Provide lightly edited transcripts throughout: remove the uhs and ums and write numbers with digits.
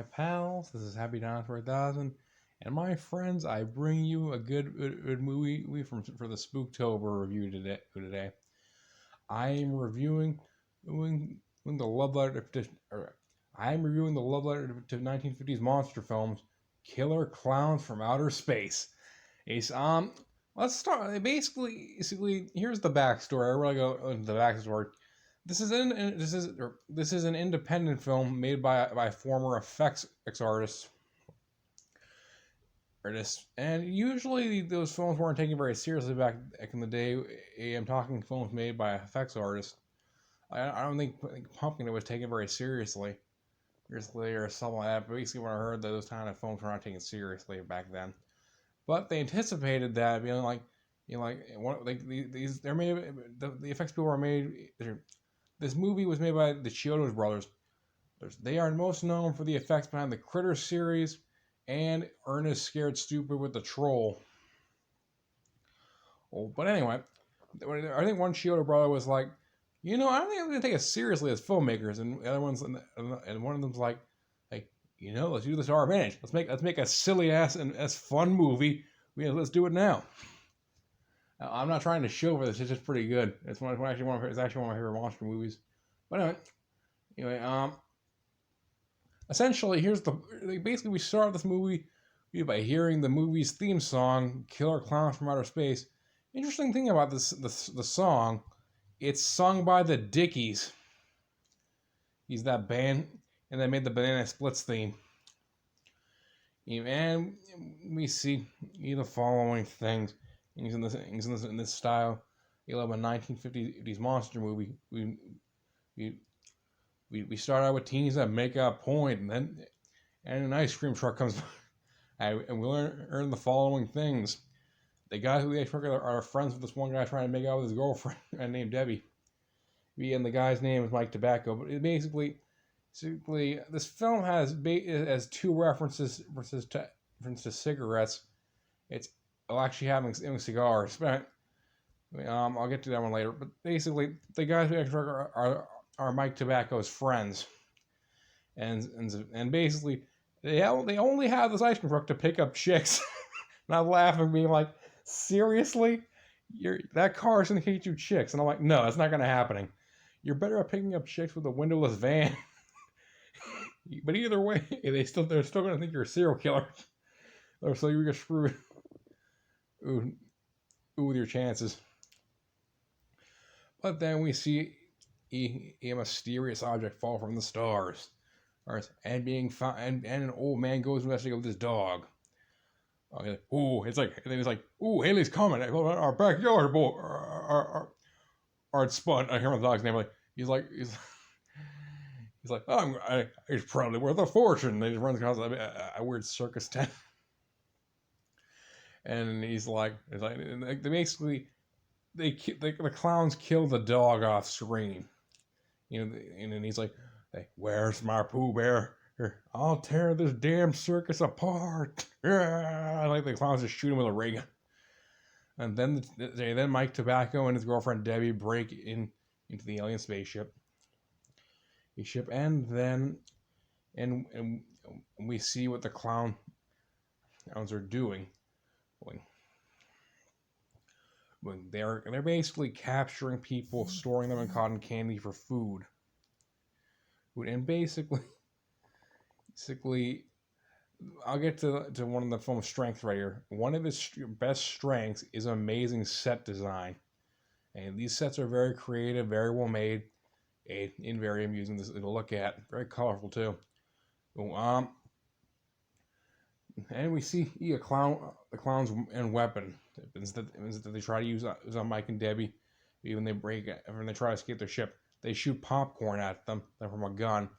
my pals. This is Happy Dinosaur 1000. And my friends, I bring you a good movie for the Spoooktober review today. I am reviewing the love letter I am reviewing the love letter to 1950s monster films, Killer Klowns from Outer Space. It's, let's start. Basically, here's the backstory. I really go into the backstory. This is an independent film made by former effects artists, and usually those films weren't taken very seriously back in the day. I'm talking films made by effects artists. I don't think Pumpkin was taken very seriously or something like that. But basically, when I heard that those kind of films were not taken seriously back then, but they anticipated that being they're made. The effects people are made. This movie was made by the Chiodos brothers. They are most known for the effects behind the Critter series and Ernest Scared Stupid with the Troll. Oh, but anyway, I think one Chiodo brother was like, I don't think I'm going to take us seriously as filmmakers, and the other one's and one of them's like, let's do this to our advantage. Let's make a silly ass and as fun movie. Let's do it now. I'm not trying to show for this; it's just pretty good. It's actually one of my favorite monster movies. But anyway, essentially, we start this movie by hearing the movie's theme song, "Killer Klowns from Outer Space." Interesting thing about the song, it's sung by the Dickies. He's that band, and they made the Banana Splits theme. And we see the following things. He's in this style. You love a 1950s monster movie. We start out with teens that make a point, and an ice cream truck comes by, and we learn the following things. The guys with the ice cream truck are friends with this one guy trying to make out with his girlfriend named Debbie. And the guy's name is Mike Tobacco. But it basically, this film has two references to cigarettes. It's actually having cigars. But I'll get to that one later. But basically, the guys with the ice cream truck are Mike Tobacco's friends, and basically they only have this ice cream truck to pick up chicks. Not laughing, being like, seriously, that car is gonna get you chicks, and I'm like, no, that's not gonna happen. You're better at picking up chicks with a windowless van. But either way, they're still gonna think you're a serial killer, or so you're screwed. Ooh, with your chances. But then we see a mysterious object fall from the stars, and being found, and an old man goes to investigate with his dog. It's like, Haley's coming. Our backyard, boy. Our spud. I hear the dog's name. He's like, he's probably worth a fortune. They just runs across a weird circus tent, and basically, the clowns kill the dog off screen. And then he's like, hey, where's my Pooh Bear? I'll tear this damn circus apart. Like the clowns just shoot him with a ray gun. And then Mike Tobacco and his girlfriend Debbie break into the alien spaceship. And we see what the clowns are doing. When they're basically capturing people, storing them in cotton candy for food. And basically, I'll get to one of the film's strengths right here. One of its best strengths is amazing set design, and these sets are very creative, very well made, and very amusing to look at. Very colorful too. And we see the clowns and weapon that they try to use on Mike and Debbie. Even they try to escape their ship. They shoot popcorn at them from a gun.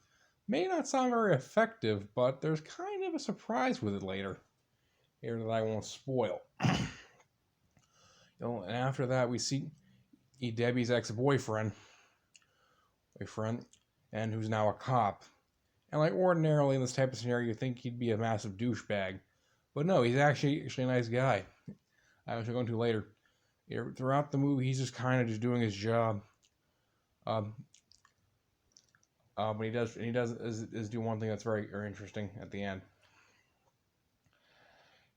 May not sound very effective, but there's kind of a surprise with it later. Here that I won't spoil. And after that, we see Debbie's ex-boyfriend, and who's now a cop. And ordinarily in this type of scenario, you think he'd be a massive douchebag, but no, he's actually a nice guy. I was going to later. Throughout the movie, he's just kind of just doing his job. But he does do one thing that's very, very interesting at the end.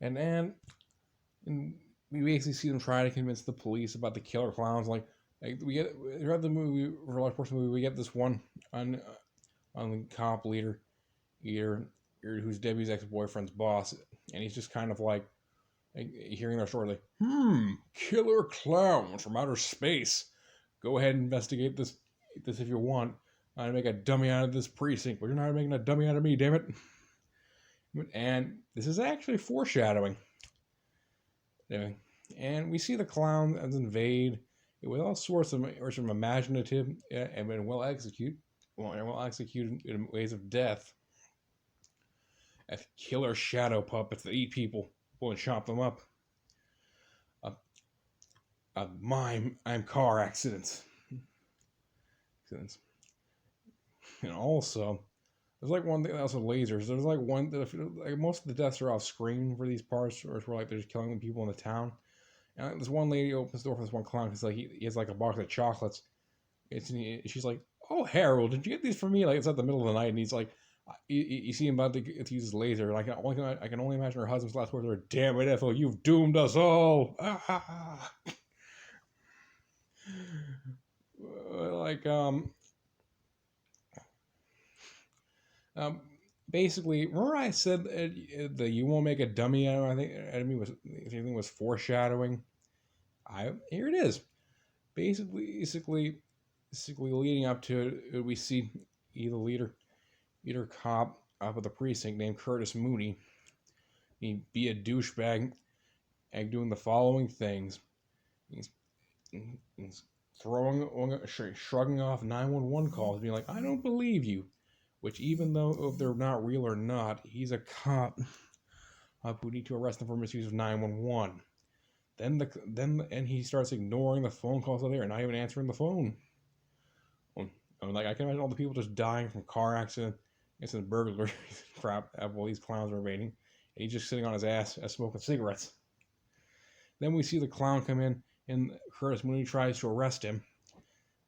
And we basically see them try to convince the police about the killer clowns. Like we get throughout the movie, for a large portion of the movie, we get this one on the cop leader who's Debbie's ex boyfriend's boss, and he's just kind of like hearing their story, like, killer clowns from outer space. Go ahead and investigate this if you want. I'm gonna make a dummy out of this precinct, but you're not making a dummy out of me, damn it. And this is actually foreshadowing. Anyway, and we see the clown as invade with all sorts of imaginative and well executed in ways of death. As killer shadow puppets that eat people and chop them up. I'm car accidents. And also, there's like one thing else with lasers. There's like one that like most of the deaths are off screen for these parts, or where like they're just killing the people in the town. And like, this one lady opens the door for this one clown because like he has like a box of chocolates. She's like, "Oh, Harold, did you get these for me?" Like it's at the middle of the night, and he's like, you see him about to use his laser. Like I can only imagine her husband's last words are, "Damn it, Ethel, you've doomed us all." Like basically, remember I said that you won't make a dummy out of. I think enemy was anything was foreshadowing. Here it is. Basically leading up to it, we see either leader cop up at the precinct named Curtis Mooney. He'd be a douchebag and doing the following things. He's shrugging off 911 calls, being like, "I don't believe you." Which, even though if they're not real or not, he's a cop who need to arrest him for misuse of 911. Then he starts ignoring the phone calls out there and not even answering the phone. Like I can imagine all the people just dying from car accident, instant burglary crap while these clowns are invading, and he's just sitting on his ass smoking cigarettes. Then we see the clown come in, and Curtis Mooney tries to arrest him.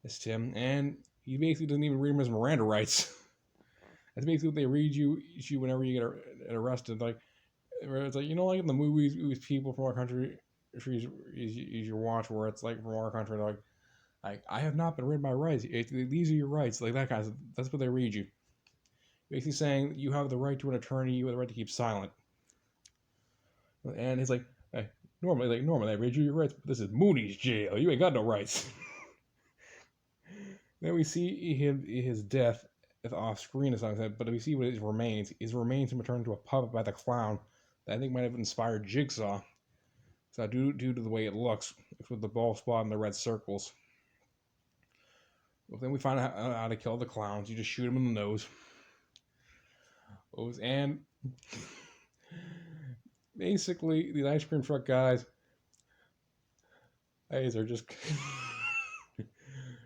It's Tim, and he basically doesn't even read him his Miranda rights. That's basically what they read you whenever you get arrested. Like it's like like in the movies, people from our country is your watch where it's like from our country like I have not been read my rights. These are your rights, like that kind of. That's what they read you. Basically saying you have the right to an attorney, you have the right to keep silent. And it's like, hey, normally I read you your rights, but this is Mooney's jail. You ain't got no rights. Then we see his death off screen, as I said, but we see what his remains. His remains him turned into a puppet by the clown that I think might have inspired Jigsaw. So due to the way it looks, with the bald spot and the red circles. Well, then we find out how to kill the clowns. You just shoot them in the nose. And basically, these ice cream truck guys, are just kind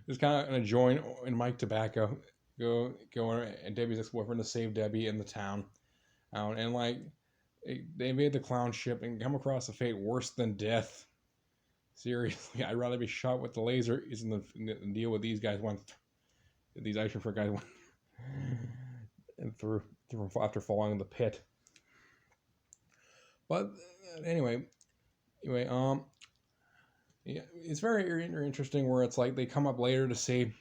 of gonna join in Mike Tobacco, go and Debbie's ex-boyfriend to save Debbie in the town, and like they invade the clown ship and come across a fate worse than death. Seriously, I'd rather be shot with the laser isn't the deal with these guys these ice cream truck guys went and through after falling in the pit. But anyway, yeah, it's very interesting where it's like they come up later to save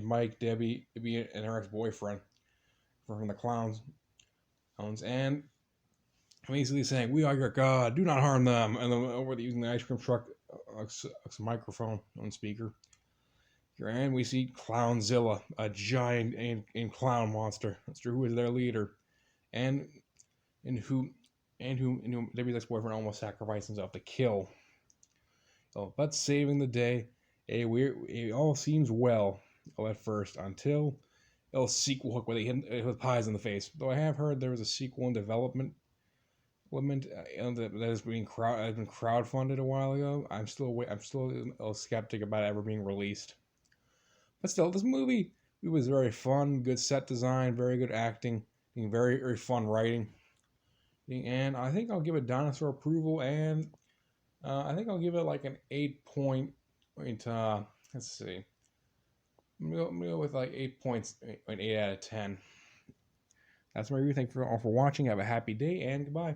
Mike, Debbie, and her ex-boyfriend from the clowns, and basically saying, "We are your God, do not harm them." And then over using the ice cream truck microphone on speaker, and we see Clownzilla, a giant and clown monster who is their leader, and who Debbie's ex-boyfriend almost sacrificed himself to kill. But saving the day, it all seems well at first until a sequel hook where they hit with pies in the face. Though I have heard there was a sequel in development that has been crowdfunded a while ago. I'm still a skeptic about it ever being released. But still, this movie it was very fun, good set design, very good acting, very very fun writing, and I think I'll give it dinosaur approval, and I think I'll give it like an 8 point. Let's see. I'm gonna go with like 8 points, an 8 out of 10. That's my review. Thank you all for watching. Have a happy day and goodbye.